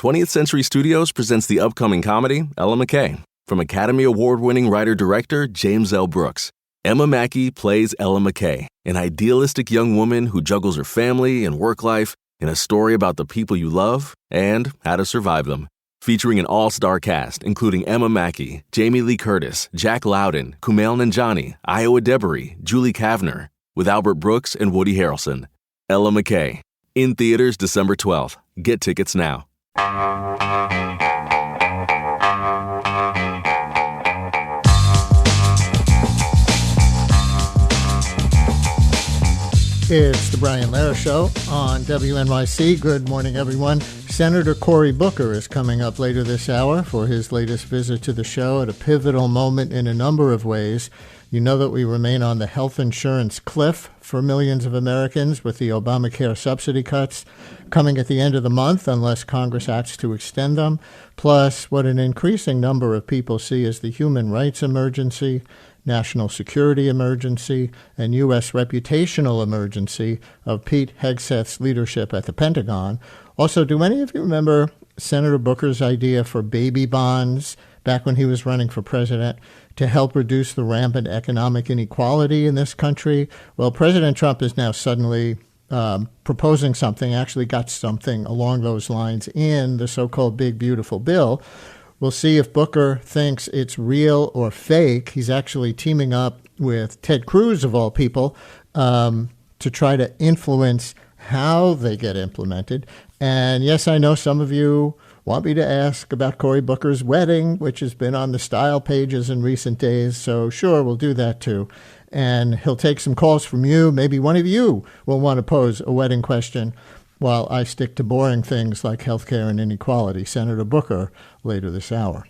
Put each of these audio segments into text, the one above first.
20th Century Studios presents the upcoming comedy, Ella McKay, from Academy Award-winning writer-director James L. Brooks. Emma Mackey plays Ella McKay, an idealistic young woman who juggles her family and work life in a story about the people you love and how to survive them. Featuring an all-star cast, including Emma Mackey, Jamie Lee Curtis, Jack Loudon, Kumail Nanjiani, Iowa Debary, Julie Kavner, with Albert Brooks and Woody Harrelson. Ella McKay. In theaters December 12th. Get tickets now. It's the Brian Lehrer Show on WNYC. Good morning, everyone. Senator Cory Booker is coming up later this hour for his latest visit to the show at a pivotal moment in a number of ways. You know that we remain on the health insurance cliff for millions of Americans with the Obamacare subsidy cuts coming at the end of the month unless Congress acts to extend them, plus what an increasing number of people see as the human rights emergency, national security emergency, and U.S. reputational emergency of Pete Hegseth's leadership at the Pentagon. Also, do any of you remember Senator Booker's idea for baby bonds back when he was running for president to help reduce the rampant economic inequality in this country? Well, President Trump is now suddenly proposing something, actually got something along those lines in the so-called Big Beautiful Bill. We'll see if Booker thinks it's real or fake. He's actually teaming up with Ted Cruz, of all people, to try to influence how they get implemented. And yes, I know some of you want me to ask about Cory Booker's wedding, which has been on the style pages in recent days. So sure, we'll do that too. And he'll take some calls from you. Maybe one of you will want to pose a wedding question while I stick to boring things like healthcare and inequality. Senator Booker later this hour.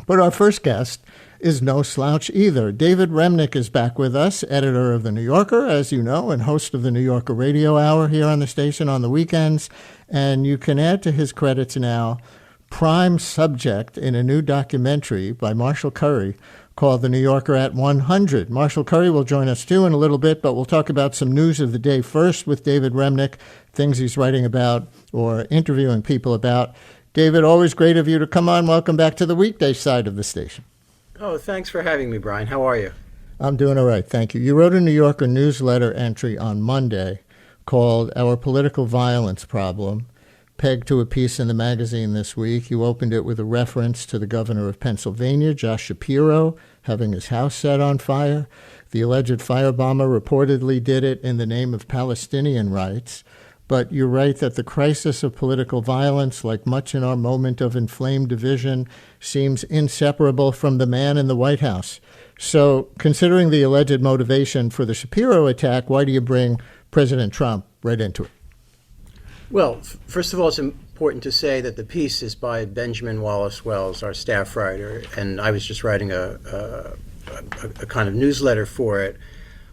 But our first guest is no slouch either. David Remnick is back with us, editor of The New Yorker, as you know, and host of the New Yorker Radio Hour here on the station on the weekends. And you can add to his credits now prime subject in a new documentary by Marshall Curry called The New Yorker at 100. Marshall Curry will join us too in a little bit, but we'll talk about some news of the day first with David Remnick, things he's writing about or interviewing people about. David, always great of you to come on. Welcome back to the weekday side of the station. Oh, thanks for having me, Brian. How are you? I'm doing all right, thank you. You wrote a New Yorker newsletter entry on Monday called Our Political Violence Problem, pegged to a piece in the magazine this week. You opened it with a reference to the governor of Pennsylvania, Josh Shapiro, having his house set on fire. The alleged firebomber reportedly did it in the name of Palestinian rights. But you write that the crisis of political violence, like much in our moment of inflamed division, seems inseparable from the man in the White House. So, considering the alleged motivation for the Shapiro attack, why do you bring President Trump right into it? Well, first of all, it's important to say that the piece is by Benjamin Wallace Wells, our staff writer, and I was just writing a kind of newsletter for it.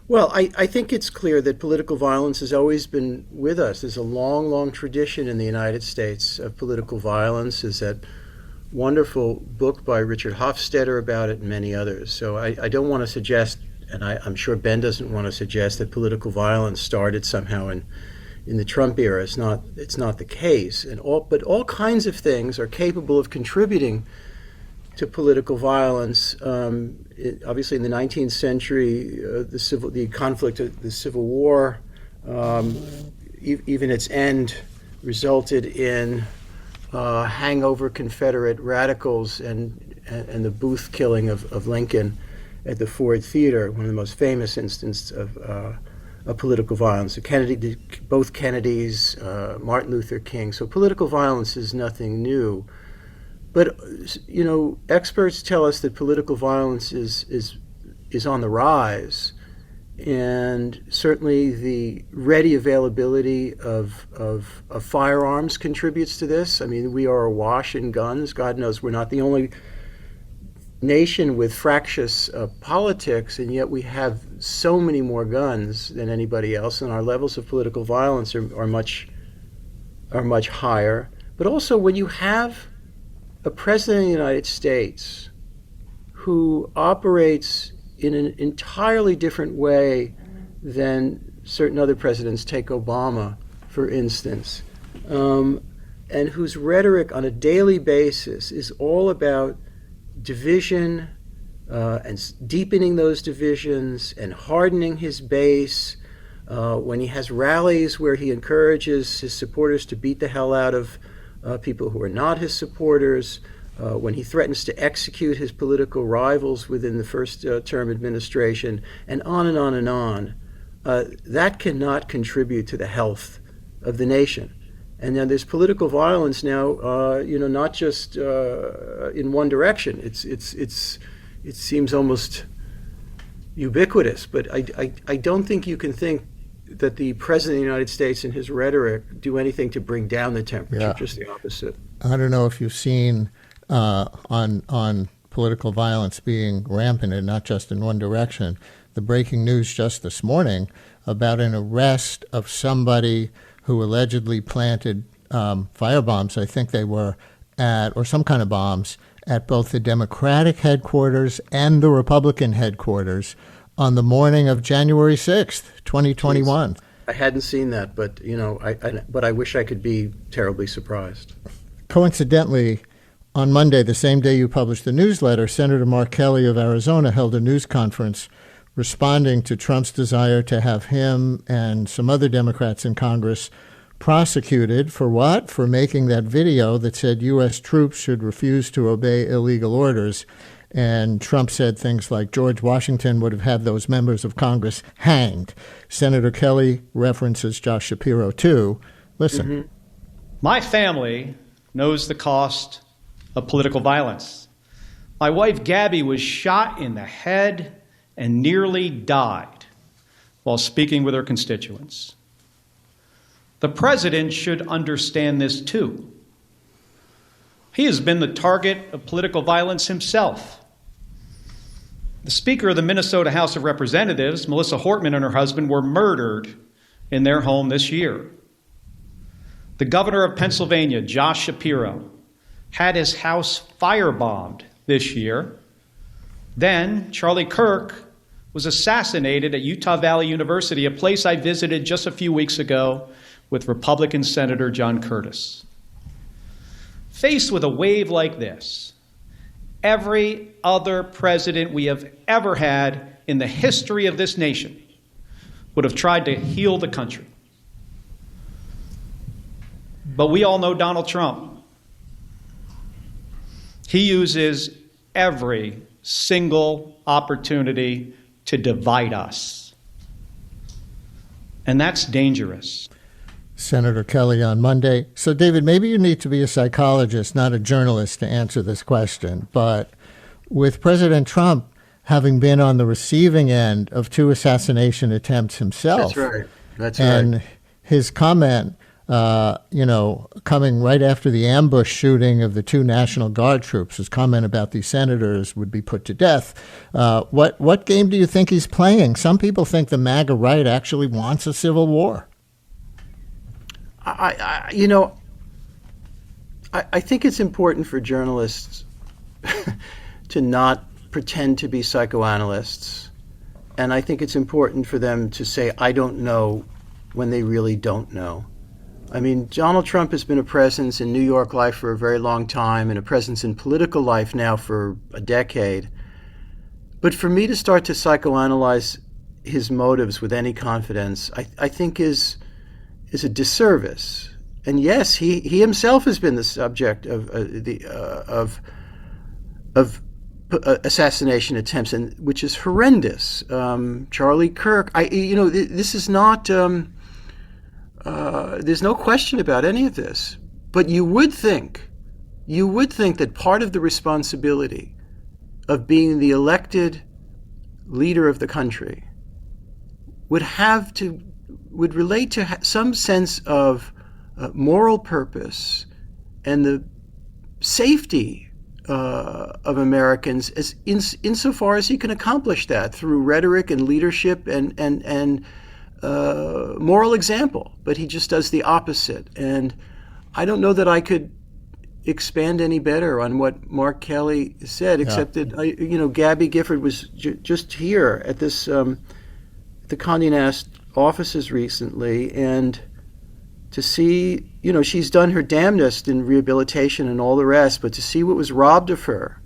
Well, I think it's clear that political violence has always been with us. There's a long, long tradition in the United States of political violence. There's that wonderful book by Richard Hofstadter about it and many others. So I don't want to suggest, and I'm sure Ben doesn't want to suggest, that political violence started somehow in the Trump era. It's not the case. But all kinds of things are capable of contributing to political violence. Obviously, in the 19th century, the conflict of the Civil War, even its end, resulted in hangover Confederate radicals and the Booth killing of Lincoln at the Ford Theater, one of the most famous instances of political violence. Both Kennedys, Martin Luther King. So political violence is nothing new. But, you know, experts tell us that political violence is on the rise, and certainly the ready availability of firearms contributes to this. I mean, we are awash in guns. God knows we're not the only nation with fractious politics, and yet we have so many more guns than anybody else, and our levels of political violence are much higher. But also, when you have a president of the United States who operates in an entirely different way than certain other presidents, take Obama, for instance, and whose rhetoric on a daily basis is all about division and deepening those divisions and hardening his base. When he has rallies where he encourages his supporters to beat the hell out of people who are not his supporters, when he threatens to execute his political rivals within the first term administration, and on and on and on, that cannot contribute to the health of the nation. And now there's political violence now, not just in one direction. It seems almost ubiquitous, but I don't think you can think that the President of the United States and his rhetoric do anything to bring down the temperature, Yeah. just the opposite. I don't know if you've seen on political violence being rampant and not just in one direction, the breaking news just this morning about an arrest of somebody who allegedly planted firebombs, I think they were, or some kind of bombs, at both the Democratic headquarters and the Republican headquarters on the morning of January 6th, 2021. Jeez. I hadn't seen that, but but I wish I could be terribly surprised. Coincidentally, on Monday, the same day you published the newsletter, Senator Mark Kelly of Arizona held a news conference responding to Trump's desire to have him and some other Democrats in Congress prosecuted for what? For making that video that said U.S. troops should refuse to obey illegal orders. And Trump said things like George Washington would have had those members of Congress hanged. Senator Kelly references Josh Shapiro, too. Listen. Mm-hmm. My family knows the cost of political violence. My wife, Gabby, was shot in the head and nearly died while speaking with her constituents. The president should understand this too. He has been the target of political violence himself. The Speaker of the Minnesota House of Representatives, Melissa Hortman, and her husband were murdered in their home this year. The governor of Pennsylvania, Josh Shapiro, had his house firebombed this year. Then Charlie Kirk was assassinated at Utah Valley University, a place I visited just a few weeks ago with Republican Senator John Curtis. Faced with a wave like this, every other president we have ever had in the history of this nation would have tried to heal the country. But we all know Donald Trump. He uses every single opportunity to divide us. And that's dangerous. Senator Kelly on Monday. So, David, maybe you need to be a psychologist, not a journalist, to answer this question. But with President Trump having been on the receiving end of 2 assassination attempts himself. That's right. That's and right. his comment, coming right after the ambush shooting of the 2 National Guard troops, his comment about these senators would be put to death. What game do you think he's playing? Some people think the MAGA right actually wants a civil war. I think it's important for journalists to not pretend to be psychoanalysts. And I think it's important for them to say, I don't know, when they really don't know. I mean, Donald Trump has been a presence in New York life for a very long time and a presence in political life now for a decade. But for me to start to psychoanalyze his motives with any confidence, I think is a disservice. And yes, he himself has been the subject of assassination attempts, and which is horrendous. Charlie Kirk. This is not. There's no question about any of this. But you would think that part of the responsibility of being the elected leader of the country would relate to some sense of moral purpose and the safety of Americans, as insofar as he can accomplish that through rhetoric and leadership and moral example. But he just does the opposite. And I don't know that I could expand any better on what Mark Kelly said, except that Gabby Gifford was just here at this the Condé Nast offices recently, and to see she's done her damnedest in rehabilitation and all the rest, but to see what was robbed of her,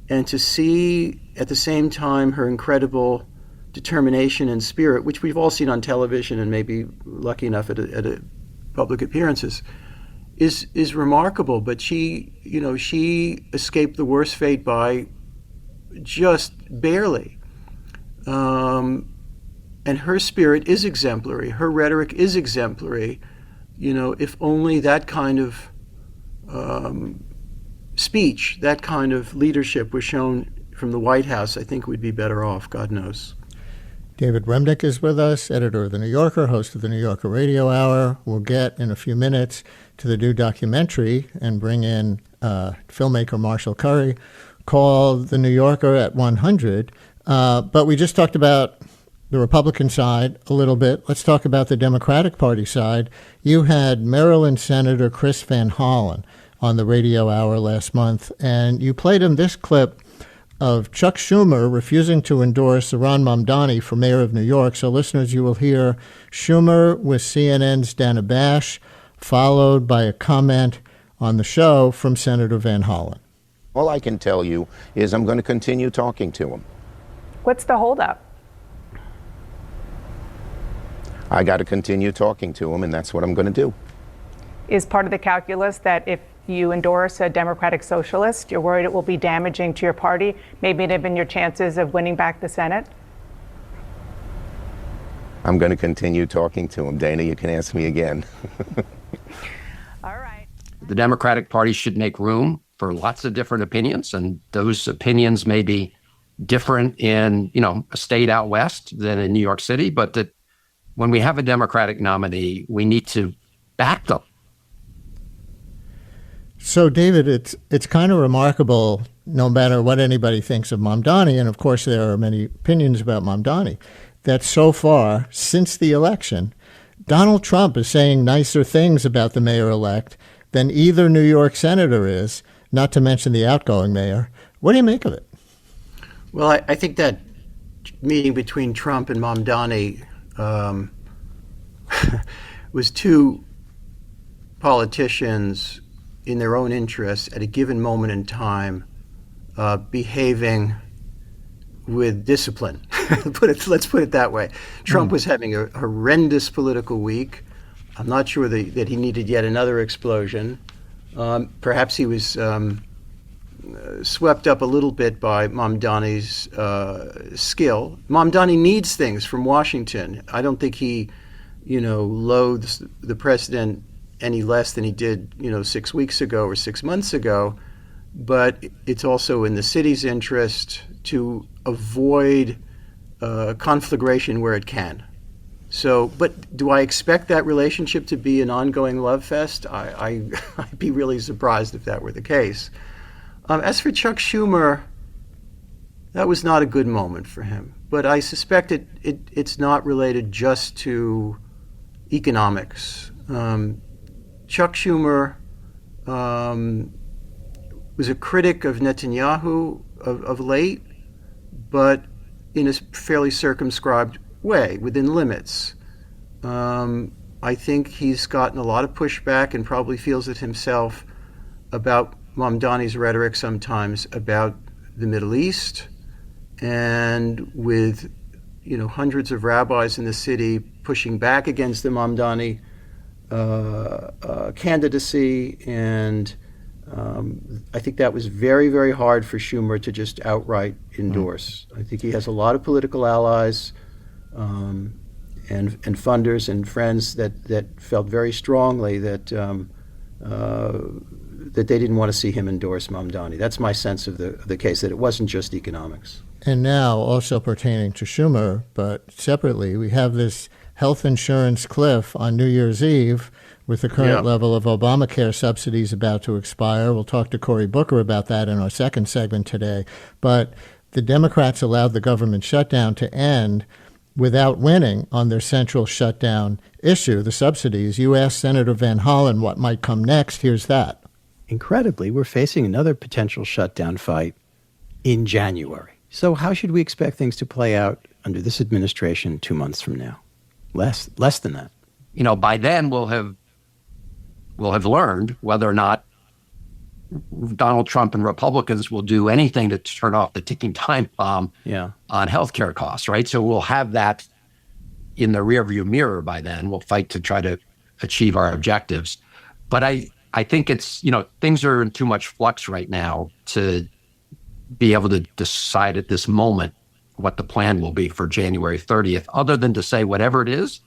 and to see at the same time her incredible determination and spirit, which we've all seen on television and maybe lucky enough at public appearances, is remarkable. But she escaped the worst fate by just barely. And her spirit is exemplary. Her rhetoric is exemplary. If only that kind of speech, that kind of leadership was shown from the White House, I think we'd be better off, God knows. David Remnick is with us, editor of The New Yorker, host of the New Yorker Radio Hour. We'll get in a few minutes to the new documentary and bring in filmmaker Marshall Curry called The New Yorker at 100. But we just talked about the Republican side a little bit. Let's talk about the Democratic Party side. You had Maryland Senator Chris Van Hollen on the Radio Hour last month, and you played him this clip of Chuck Schumer refusing to endorse Ron Mamdani for mayor of New York. So listeners, you will hear Schumer with CNN's Dana Bash, followed by a comment on the show from Senator Van Hollen. All I can tell you is I'm going to continue talking to him. What's the holdup? I got to continue talking to him, and that's what I'm going to do. Is part of the calculus that if you endorse a Democratic socialist, you're worried it will be damaging to your party, maybe even your chances of winning back the Senate? I'm going to continue talking to him. Dana, you can ask me again. All right. The Democratic Party should make room for lots of different opinions, and those opinions may be different in, a state out west than in New York City, but that when we have a Democratic nominee, we need to back them. So, David, it's kind of remarkable, no matter what anybody thinks of Mamdani, and of course there are many opinions about Mamdani, that so far, since the election, Donald Trump is saying nicer things about the mayor-elect than either New York senator is, not to mention the outgoing mayor. What do you make of it? Well, I think that meeting between Trump and Mamdani was two politicians in their own interests at a given moment in time behaving with discipline. Let's put it that way. Trump was having a horrendous political week. I'm not sure that he needed yet another explosion. Perhaps he was swept up a little bit by Mamdani's skill. Mamdani needs things from Washington. I don't think he, loathes the president any less than he did, 6 weeks ago or 6 months ago. But it's also in the city's interest to avoid conflagration where it can. So, but do I expect that relationship to be an ongoing love fest? I'd be really surprised if that were the case. As for Chuck Schumer, that was not a good moment for him. But I suspect it's not related just to economics. Chuck Schumer was a critic of Netanyahu of late, but in a fairly circumscribed way, within limits. I think he's gotten a lot of pushback and probably feels it himself about Mamdani's rhetoric sometimes about the Middle East, and with hundreds of rabbis in the city pushing back against the Mamdani candidacy, and I think that was very, very hard for Schumer to just outright endorse. I think he has a lot of political allies and funders and friends that felt very strongly that that they didn't want to see him endorse Mamdani. That's my sense of the case, that it wasn't just economics. And now, also pertaining to Schumer, but separately, we have this health insurance cliff on New Year's Eve with the current level of Obamacare subsidies about to expire. We'll talk to Cory Booker about that in our second segment today. But the Democrats allowed the government shutdown to end without winning on their central shutdown issue, the subsidies. You asked Senator Van Hollen what might come next. Here's that. Incredibly, we're facing another potential shutdown fight in January. So how should we expect things to play out under this administration 2 months from now? Less than that. By then we'll have will have learned whether or not Donald Trump and Republicans will do anything to turn off the ticking time bomb on healthcare costs, right? So we'll have that in the rearview mirror by then. We'll fight to try to achieve our objectives. But I think it's, things are in too much flux right now to be able to decide at this moment what the plan will be for January 30th, other than to say whatever it is,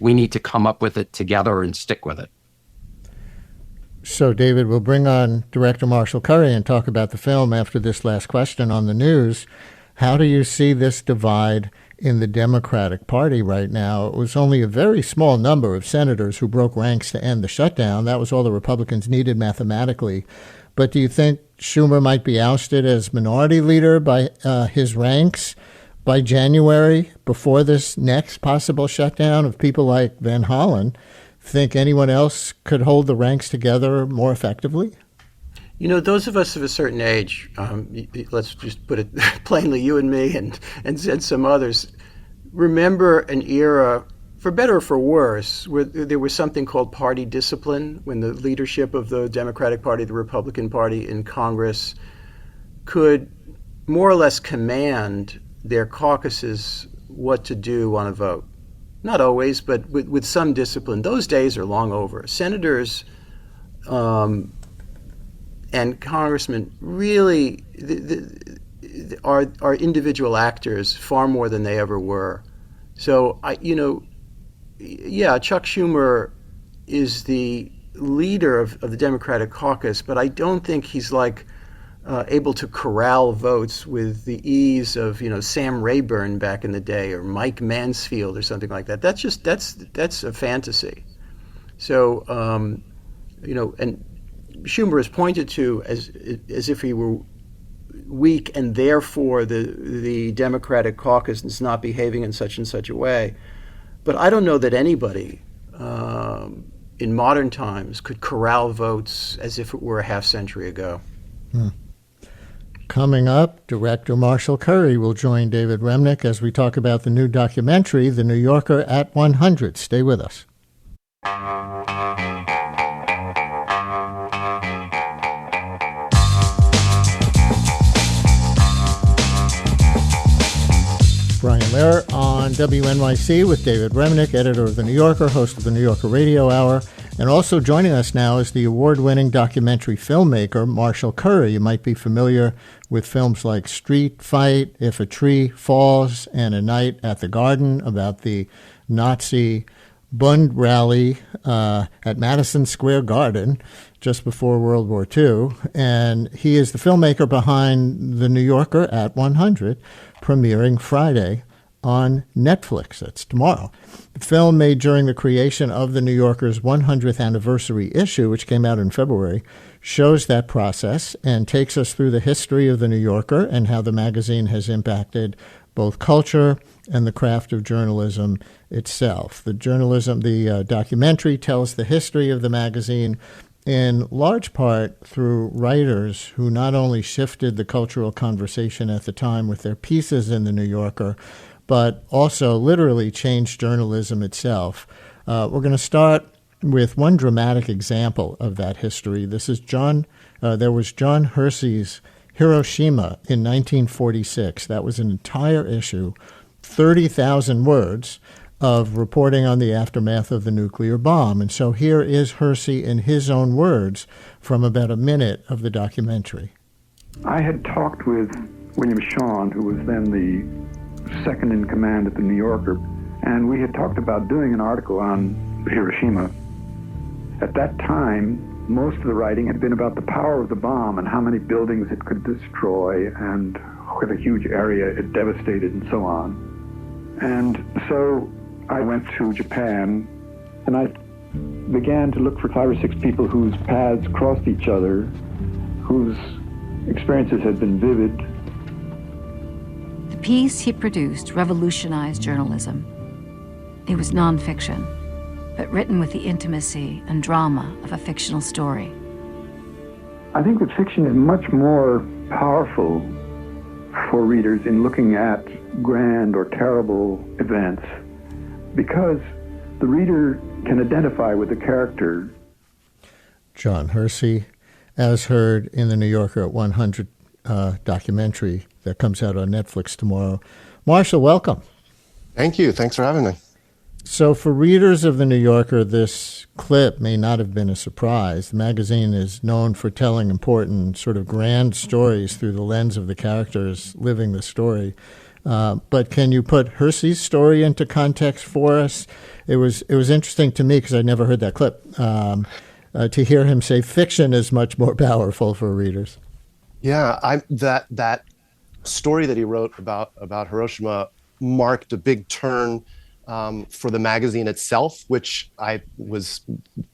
we need to come up with it together and stick with it. So, David, we'll bring on Director Marshall Curry and talk about the film after this last question on the news. How do you see this divide in the Democratic Party right now? It was only a very small number of senators who broke ranks to end the shutdown. That was all the Republicans needed mathematically. But do you think Schumer might be ousted as minority leader by his ranks by January, before this next possible shutdown? Of people like Van Hollen, think anyone else could hold the ranks together more effectively? Those of us of a certain age, let's just put it plainly, you and me and some others, remember an era, for better or for worse, where there was something called party discipline, when the leadership of the Democratic Party, the Republican Party in Congress could more or less command their caucuses what to do on a vote. Not always, but with some discipline. Those days are long over. Senators and congressmen really are individual actors far more than they ever were. So, Chuck Schumer is the leader of the Democratic caucus, but I don't think he's able to corral votes with the ease of Sam Rayburn back in the day, or Mike Mansfield or something like that. That's a fantasy. So and Schumer is pointed to as if he were weak, and therefore the Democratic caucus is not behaving in such and such a way. But I don't know that anybody in modern times could corral votes as if it were a half century ago. Coming up, Director Marshall Curry will join David Remnick as we talk about the new documentary, The New Yorker at 100. Stay with us. Brian Lehrer on WNYC with David Remnick, editor of The New Yorker, host of the New Yorker Radio Hour. And also joining us now is the award-winning documentary filmmaker, Marshall Curry. You might be familiar with films like Street Fight, If a Tree Falls, and A Night at the Garden, about the Nazi Bund rally at Madison Square Garden just before World War II. And he is the filmmaker behind The New Yorker at 100, premiering Friday on Netflix. That's tomorrow. The film, made during the creation of The New Yorker's 100th anniversary issue, which came out in February, shows that process and takes us through the history of The New Yorker and how the magazine has impacted both culture and the craft of journalism itself. The documentary tells the history of the magazine in large part through writers who not only shifted the cultural conversation at the time with their pieces in The New Yorker, but also literally changed journalism itself. We're going to start with one dramatic example of that history. This is there was John Hersey's Hiroshima in 1946. That was an entire issue, 30,000 words of reporting on the aftermath of the nuclear bomb. And so here is Hersey in his own words from about a minute of the documentary. I had talked with William Shawn, who was then the second in command at the New Yorker, and we had talked about doing an article on Hiroshima. At that time, most of the writing had been about the power of the bomb and how many buildings it could destroy and what a huge area it devastated and so on. And so I went to Japan and I began to look for 5 or 6 people whose paths crossed each other, whose experiences had been vivid. The piece he produced revolutionized journalism. It was nonfiction, but written with the intimacy and drama of a fictional story. I think that fiction is much more powerful for readers in looking at grand or terrible events, because the reader can identify with the character. John Hersey, as heard in the New Yorker at 100 documentary that comes out on Netflix tomorrow. Marshall, welcome. Thank you. Thanks for having me. So for readers of the New Yorker, this clip may not have been a surprise. The magazine is known for telling important, sort of grand stories through the lens of the characters living the story. But can you put Hersey's story into context for us? It was interesting to me, because I never heard that clip, to hear him say fiction is much more powerful for readers. Yeah, that story that he wrote about Hiroshima marked a big turn for the magazine itself, which I was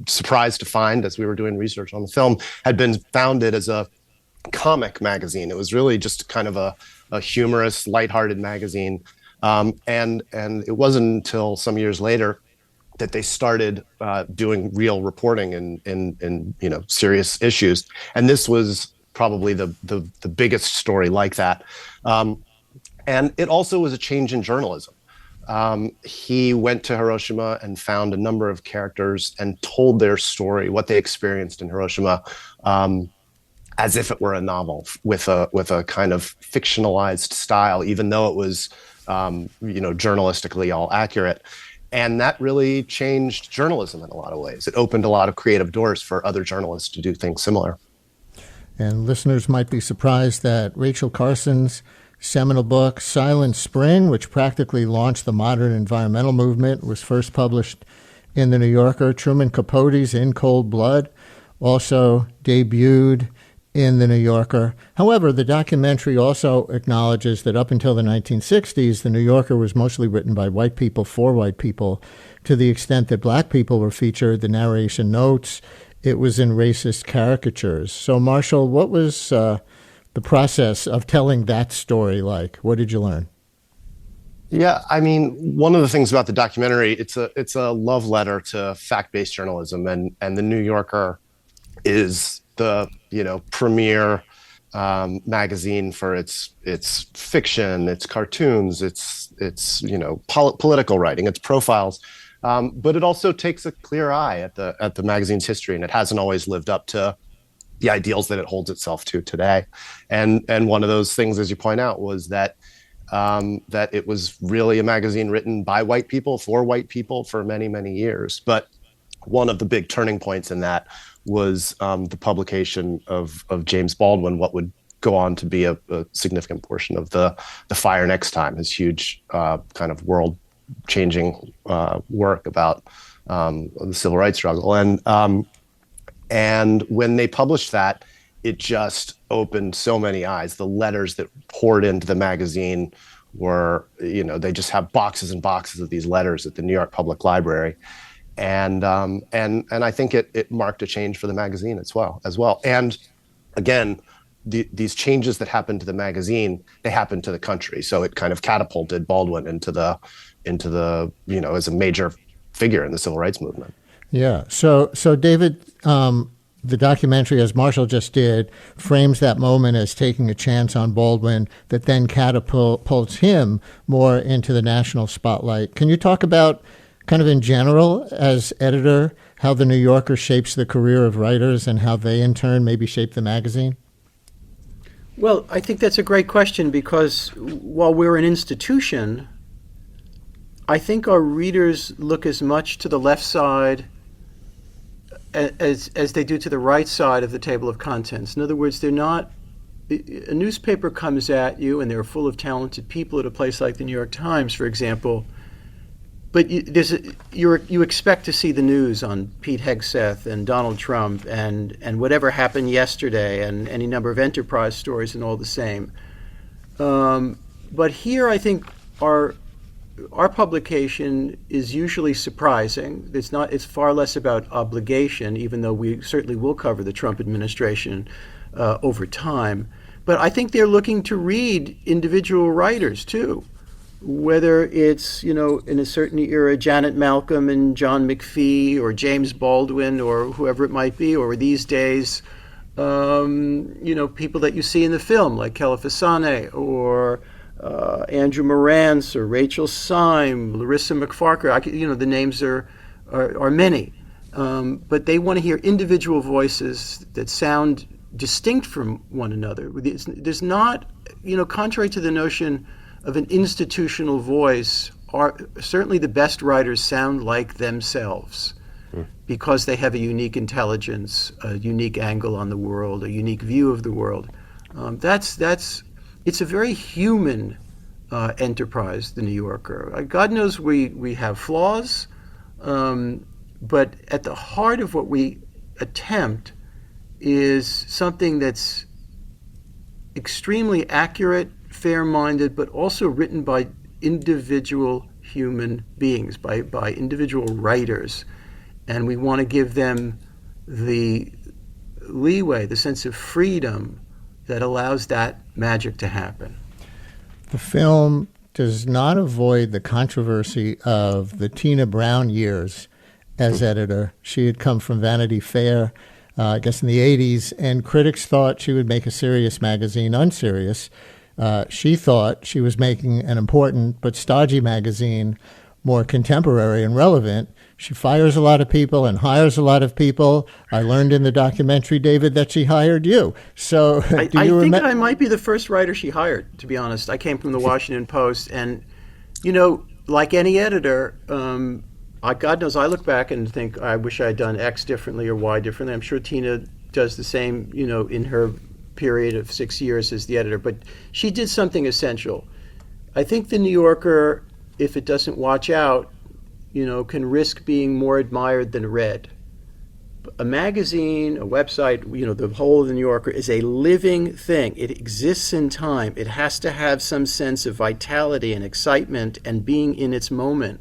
surprised to find as we were doing research on the film, had been founded as a comic magazine. It was really just kind of a humorous, lighthearted magazine. And it wasn't until some years later that they started doing real reporting in serious issues. And this was probably the biggest story like that. And it also was a change in journalism. He went to Hiroshima and found a number of characters and told their story, what they experienced in Hiroshima, as if it were a novel with a kind of fictionalized style, even though it was, journalistically all accurate. And that really changed journalism in a lot of ways. It opened a lot of creative doors for other journalists to do things similar. And listeners might be surprised that Rachel Carson's seminal book, Silent Spring, which practically launched the modern environmental movement, was first published in The New Yorker. Truman Capote's In Cold Blood also debuted in The New Yorker. However, the documentary also acknowledges that up until the 1960s, The New Yorker was mostly written by white people for white people. To the extent that black people were featured, the narration notes, it was in racist caricatures. So, Marshall, what was the process of telling that story like? What did you learn? Yeah, I mean, one of the things about the documentary, it's a love letter to fact-based journalism, and The New Yorker is the premier magazine for its fiction, its cartoons, its political writing, its profiles. But it also takes a clear eye at the magazine's history, and it hasn't always lived up to the ideals that it holds itself to today. And one of those things, as you point out, was that it was really a magazine written by white people for white people for many, many years. But one of the big turning points in that was the publication of James Baldwin, what would go on to be a significant portion of the Fire Next Time, his huge kind of world-changing work about the civil rights struggle. And when they published that, it just opened so many eyes. The letters that poured into the magazine were, they just have boxes and boxes of these letters at the New York Public Library. And I think it marked a change for the magazine as well. And again, these changes that happened to the magazine, they happened to the country. So it kind of catapulted Baldwin into the as a major figure in the civil rights movement. Yeah. So David, the documentary, as Marshall just did, frames that moment as taking a chance on Baldwin that then catapults him more into the national spotlight. Can you talk about, kind of in general, as editor, how the New Yorker shapes the career of writers and how they in turn maybe shape the magazine? Well, I think that's a great question, because while we're an institution, I think our readers look as much to the left side as they do to the right side of the table of contents. In other words, they're not. A newspaper comes at you, and they're full of talented people at a place like the New York Times, for example. But you expect to see the news on Pete Hegseth and Donald Trump and whatever happened yesterday and any number of enterprise stories and all the same. But here, I think our publication is usually surprising. It's far less about obligation, even though we certainly will cover the Trump administration over time. But I think they're looking to read individual writers too, whether it's, in a certain era, Janet Malcolm and John McPhee or James Baldwin or whoever it might be, or these days, people that you see in the film like Kela Fasane or Andrew Morantz or Rachel Syme, Larissa McFarker. The names are many. but they want to hear individual voices that sound distinct from one another. There's not, contrary to the notion of an institutional voice, certainly the best writers sound like themselves because they have a unique intelligence, a unique angle on the world, a unique view of the world. It's a very human enterprise, The New Yorker. God knows we have flaws, but at the heart of what we attempt is something that's extremely accurate, fair-minded, but also written by individual human beings, by individual writers. And we want to give them the leeway, the sense of freedom that allows that magic to happen. The film does not avoid the controversy of the Tina Brown years as editor. She had come from Vanity Fair, I guess in the 80s, and critics thought she would make a serious magazine unserious. She thought she was making an important but stodgy magazine more contemporary and relevant. She fires a lot of people and hires a lot of people. I learned in the documentary, David, that she hired you. So I think I might be the first writer she hired, to be honest. I came from the Washington Post, and, like any editor, God knows I look back and think, I wish I had done X differently or Y differently. I'm sure Tina does the same, in her period of 6 years as the editor. But she did something essential. I think The New Yorker, if it doesn't watch out, can risk being more admired than read. A magazine, a website, the whole of The New Yorker is a living thing. It exists in time. It has to have some sense of vitality and excitement and being in its moment,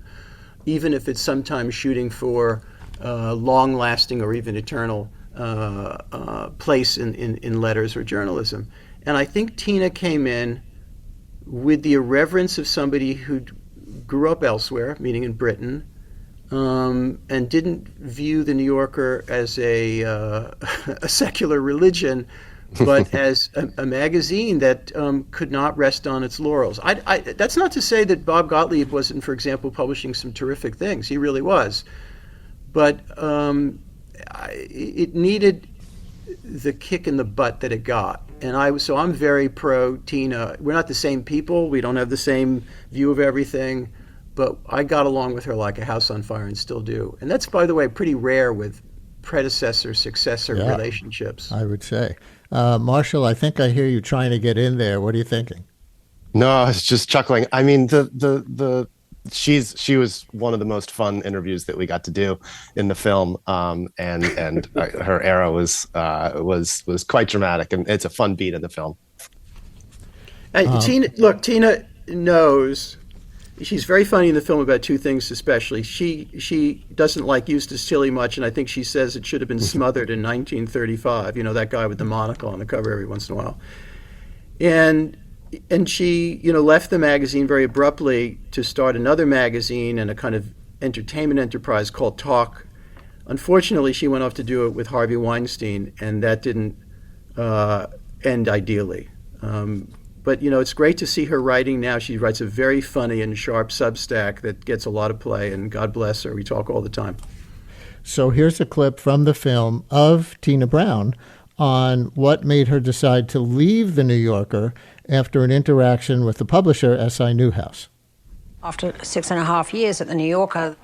even if it's sometimes shooting for long-lasting or even eternal place in letters or journalism. And I think Tina came in with the irreverence of somebody who grew up elsewhere, meaning in Britain, and didn't view The New Yorker as a secular religion, but as a magazine that could not rest on its laurels. That's not to say that Bob Gottlieb wasn't, for example, publishing some terrific things. He really was. But it needed the kick in the butt that it got. And I'm very pro Tina. We're not the same people. We don't have the same view of everything. But I got along with her like a house on fire and still do. And that's, by the way, pretty rare with predecessor-successor relationships. I would say. Marshall, I think I hear you trying to get in there. What are you thinking? No, I was just chuckling. I mean, she was one of the most fun interviews that we got to do in the film, and her era was quite dramatic, and it's a fun beat in the film. Tina knows. She's very funny in the film about two things especially. She doesn't like Eustace Tilley much, and I think she says it should have been smothered in 1935. That guy with the monocle on the cover every once in a while. And she, left the magazine very abruptly to start another magazine and a kind of entertainment enterprise called Talk. Unfortunately, she went off to do it with Harvey Weinstein, and that didn't end ideally. But, it's great to see her writing now. She writes a very funny and sharp Substack that gets a lot of play, and God bless her. We talk all the time. So here's a clip from the film of Tina Brown on what made her decide to leave The New Yorker after an interaction with the publisher, S.I. Newhouse. After 6.5 years at The New Yorker,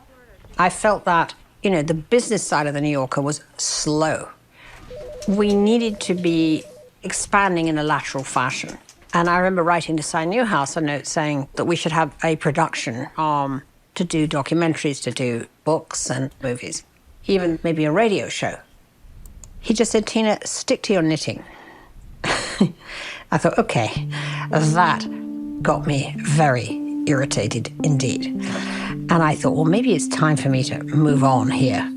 I felt that, the business side of The New Yorker was slow. We needed to be expanding in a lateral fashion. And I remember writing to S.I. Newhouse a note saying that we should have a production arm to do documentaries, to do books and movies, even maybe a radio show. He just said, Tina, stick to your knitting. I thought, okay, that got me very irritated indeed. And I thought, well, maybe it's time for me to move on here.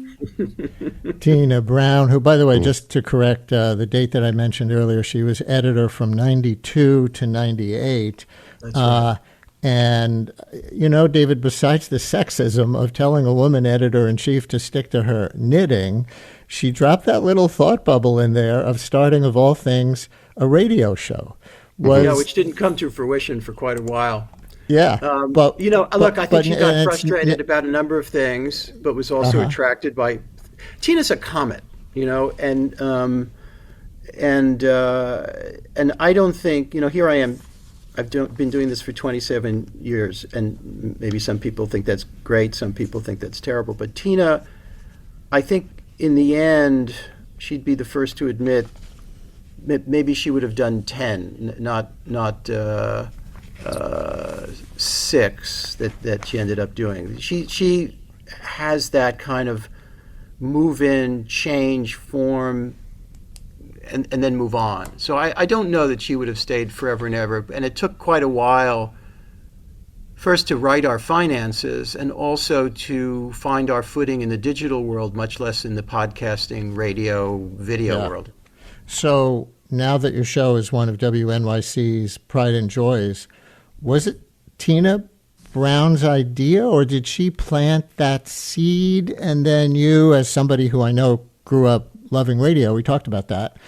Tina Brown, who, by the way, just to correct the date that I mentioned earlier, she was editor from 92 to 98. That's right. And, David, besides the sexism of telling a woman editor-in-chief to stick to her knitting, she dropped that little thought bubble in there of starting, of all things, a radio show. Which didn't come to fruition for quite a while. Yeah. I think she got frustrated about a number of things, but was also attracted by Tina's a comet, and I don't think, here I am. I've been doing this for 27 years, and maybe some people think that's great, some people think that's terrible. But Tina, I think in the end, she'd be the first to admit maybe she would have done 10, not 6 that she ended up doing. She has that kind of move in, change, form, and then move on. So I don't know that she would have stayed forever and ever. And it took quite a while, first to write our finances and also to find our footing in the digital world, much less in the podcasting, radio, video world. So now that your show is one of WNYC's pride and joys, was it Tina Brown's idea, or did she plant that seed and then you, as somebody who I know grew up loving radio, we talked about that,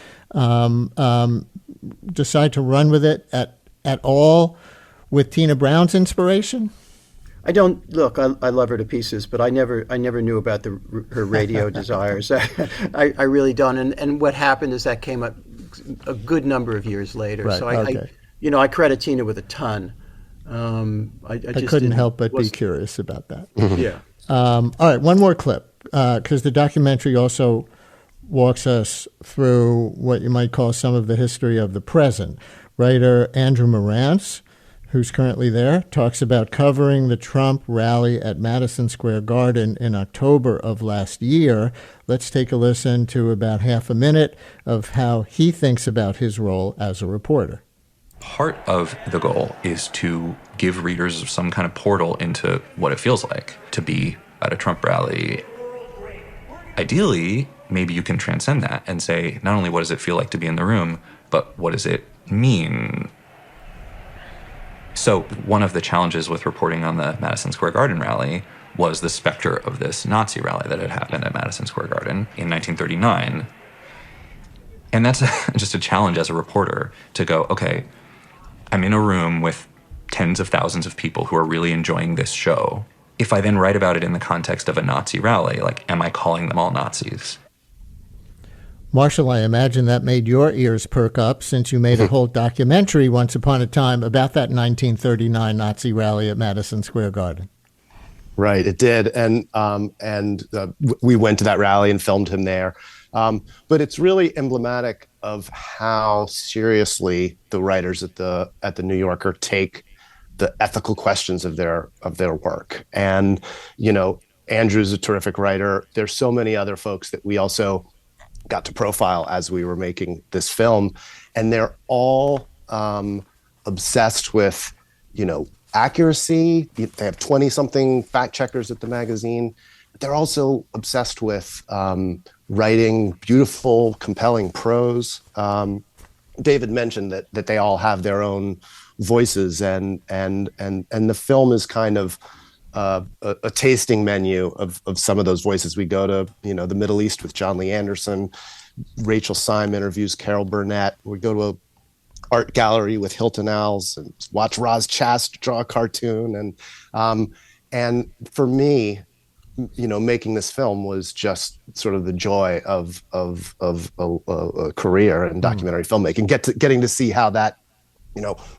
decide to run with it at all with Tina Brown's inspiration? I don't look. I love her to pieces, but I never knew about her radio desires. I really don't. And what happened is that came up a good number of years later. Right, So okay. I credit Tina with a ton. I just couldn't help but be curious about that. Yeah. All right, one more clip, because the documentary also walks us through what you might call some of the history of the present. Writer Andrew Morantz, who's currently there, talks about covering the Trump rally at Madison Square Garden in October of last year. Let's take a listen to about half a minute of how he thinks about his role as a reporter. Part of the goal is to give readers some kind of portal into what it feels like to be at a Trump rally. Ideally, maybe you can transcend that and say, not only what does it feel like to be in the room, but what does it mean? So one of the challenges with reporting on the Madison Square Garden rally was the specter of this Nazi rally that had happened at Madison Square Garden in 1939. And that's just a challenge as a reporter to go, okay, I'm in a room with tens of thousands of people who are really enjoying this show. If I then write about it in the context of a Nazi rally, like, am I calling them all Nazis? Marshall, I imagine that made your ears perk up since you made a whole documentary once upon a time about that 1939 Nazi rally at Madison Square Garden. Right, it did. And we went to that rally and filmed him there. But it's really emblematic of how seriously the writers at the New Yorker take the ethical questions of their work. And, Andrew's a terrific writer. There's so many other folks that we also got to profile as we were making this film. And they're all obsessed with, accuracy. They have 20-something fact checkers at the magazine. But they're also obsessed with writing beautiful, compelling prose. David mentioned that they all have their own voices, and the film is kind of a tasting menu of some of those voices. We go to the Middle East with John Lee Anderson. Rachel Syme interviews Carol Burnett. We go to a art gallery with Hilton Als and watch Roz Chast draw a cartoon. And for me, making this film was just sort of the joy of a career in documentary filmmaking. Getting to see how that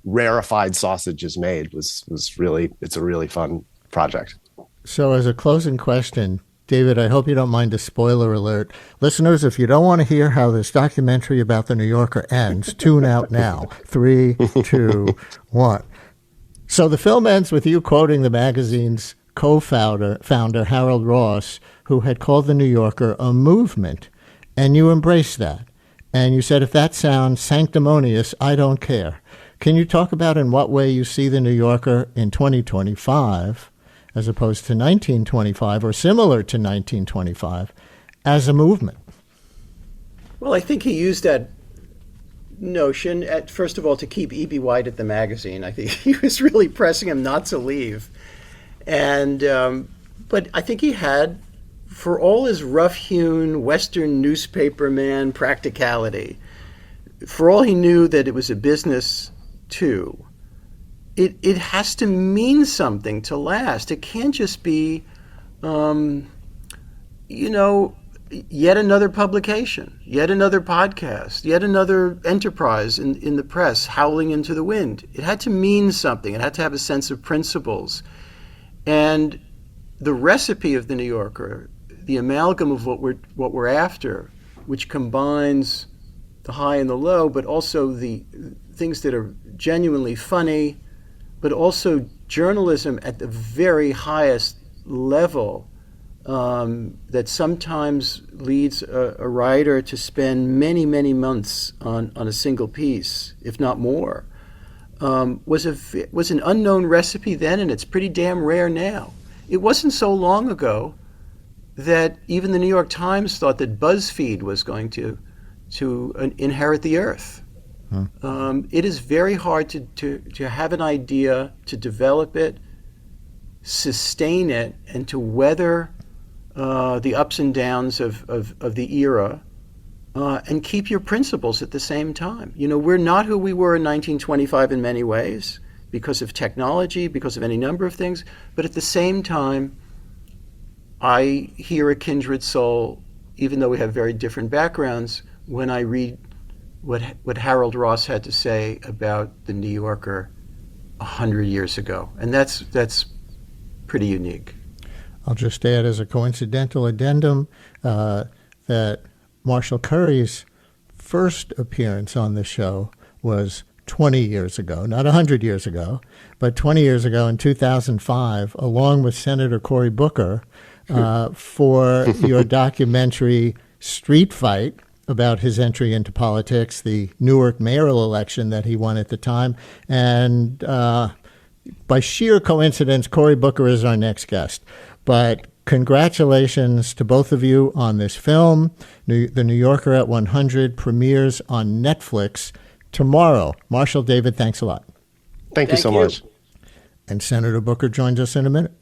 rarefied sausage is made was really, it's a really fun project. So as a closing question, David, I hope you don't mind a spoiler alert. Listeners, if you don't want to hear how this documentary about the New Yorker ends, tune out now. 3, 2, 1. So the film ends with you quoting the magazine's co-founder, Harold Ross, who had called the New Yorker a movement, and you embraced that. And you said, if that sounds sanctimonious, I don't care. Can you talk about in what way you see the New Yorker in 2025, as opposed to 1925 or similar to 1925, as a movement? Well, I think he used that notion, first of all, to keep E.B. White at the magazine. I think he was really pressing him not to leave. And but I think he had, for all his rough-hewn Western newspaperman practicality, for all he knew that it was a business too, it has to mean something to last. It can't just be, yet another publication, yet another podcast, yet another enterprise in the press howling into the wind. It had to mean something. It had to have a sense of principles. And the recipe of the New Yorker, the amalgam of what we're after, which combines the high and the low, but also the things that are genuinely funny, but also journalism at the very highest level, that sometimes leads a writer to spend many, many months on a single piece, if not more, was an unknown recipe then, and it's pretty damn rare now. It wasn't so long ago that even the New York Times thought that BuzzFeed was going to inherit the earth. It is very hard to have an idea, to develop it, sustain it, and to weather the ups and downs of the era, and keep your principles at the same time. You know, we're not who we were in 1925 in many ways, because of technology, because of any number of things, but at the same time, I hear a kindred soul, even though we have very different backgrounds, when I read what Harold Ross had to say about the New Yorker 100 years ago. And that's pretty unique. I'll just add as a coincidental addendum that Marshall Curry's first appearance on the show was 20 years ago, not 100 years ago, but 20 years ago in 2005, along with Senator Cory Booker, for your documentary Street Fight, about his entry into politics, the Newark mayoral election that he won at the time. And by sheer coincidence, Cory Booker is our next guest. But congratulations to both of you on this film. The New Yorker at 100 premieres on Netflix tomorrow. Marshall, David, thanks a lot. Thank you so much. And Senator Booker joins us in a minute.